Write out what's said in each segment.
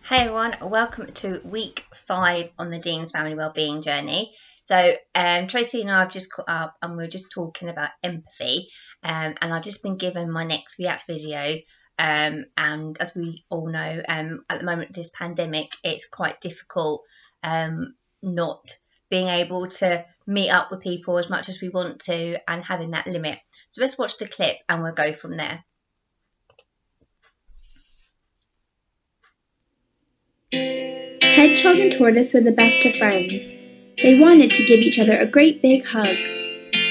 Hey everyone, welcome to week 5 on the Dean's Family Wellbeing Journey. So Tracy and I have just caught up and we're just talking about empathy, and I've just been given my next React video, and as we all know, at the moment this pandemic, it's quite difficult not being able to meet up with people as much as we want to and having that limit. So let's watch the clip and we'll go from there. Hedgehog and Tortoise were the best of friends. They wanted to give each other a great big hug,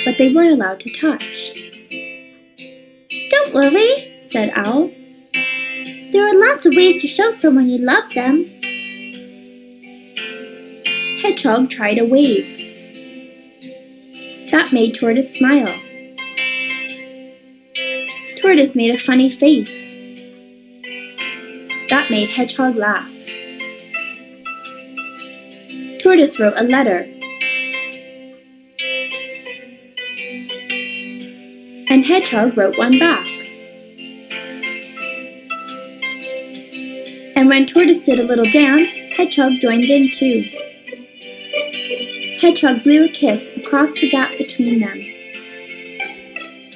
but they weren't allowed to touch. "Don't worry," said Owl. "There are lots of ways to show someone you love them." Hedgehog tried a wave. That made Tortoise smile. Tortoise made a funny face. That made Hedgehog laugh. Tortoise wrote a letter. And Hedgehog wrote one back. And when Tortoise did a little dance, Hedgehog joined in too. Hedgehog blew a kiss across the gap between them.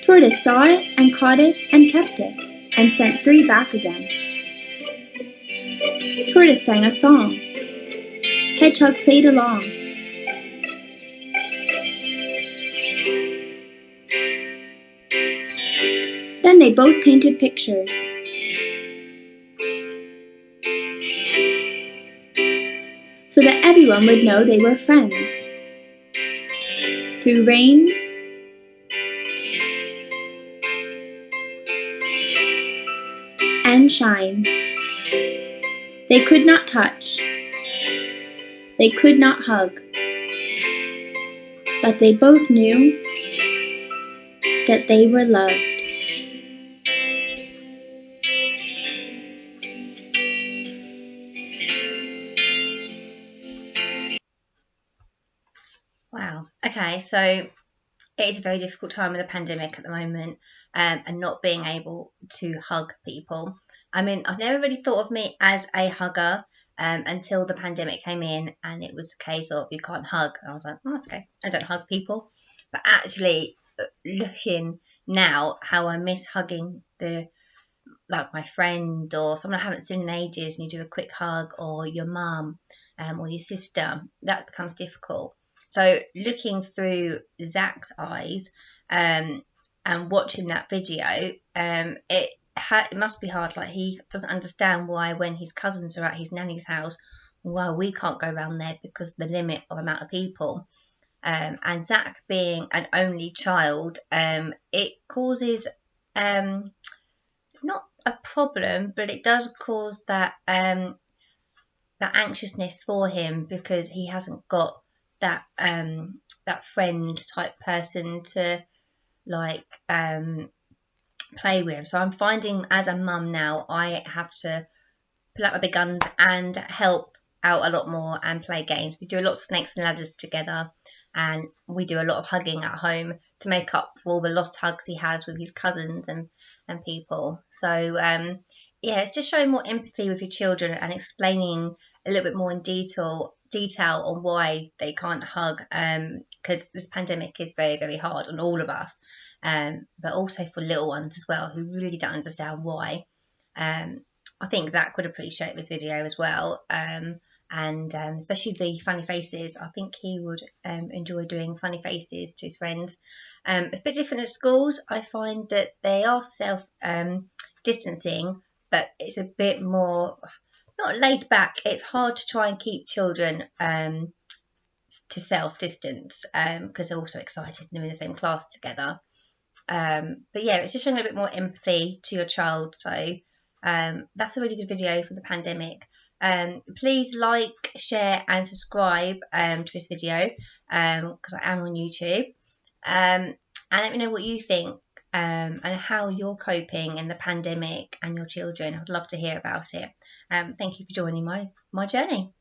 Tortoise saw it and caught it and kept it, and sent 3 back again. Tortoise sang a song. Hedgehog played along. Then they both painted pictures. So that everyone would know they were friends. Through rain, and shine. They could not touch. They could not hug. But they both knew that they were loved. Wow. Okay, so it is a very difficult time with the pandemic at the moment, and not being able to hug people. I mean, I've never really thought of me as a hugger until the pandemic came in, and it was a case of you can't hug. And I was like, oh, that's okay. I don't hug people. But actually, looking now, how I miss hugging my friend or someone I haven't seen in ages, and you do a quick hug, or your mum, or your sister, that becomes difficult. So looking through Zach's eyes and watching that video, it must be hard. Like, he doesn't understand why when his cousins are at his nanny's house, why we can't go around there because of the limit of amount of people. And Zach being an only child, it causes not a problem, but it does cause that anxiousness for him because he hasn't got that friend type person to play with. So I'm finding as a mum now, I have to pull out my big guns and help out a lot more and play games. We do a lot of snakes and ladders together, and we do a lot of hugging at home to make up for all the lost hugs he has with his cousins and people. So it's just showing more empathy with your children and explaining a little bit more in detail on why they can't hug, because this pandemic is very, very hard on all of us, but also for little ones as well who really don't understand why. I think Zach would appreciate this video as well, and especially the funny faces. I think he would enjoy doing funny faces to his friends. It's a bit different at schools. I find that they are self-distancing, but it's a bit more not laid back. It's hard to try and keep children to self-distance because they're also excited and they're in the same class together. But yeah, it's just showing a bit more empathy to your child. So that's a really good video for the pandemic. Please like, share and subscribe to this video because I am on YouTube, and let me know what you think and how you're coping in the pandemic and your children. I'd love to hear about it. Thank you for joining my journey.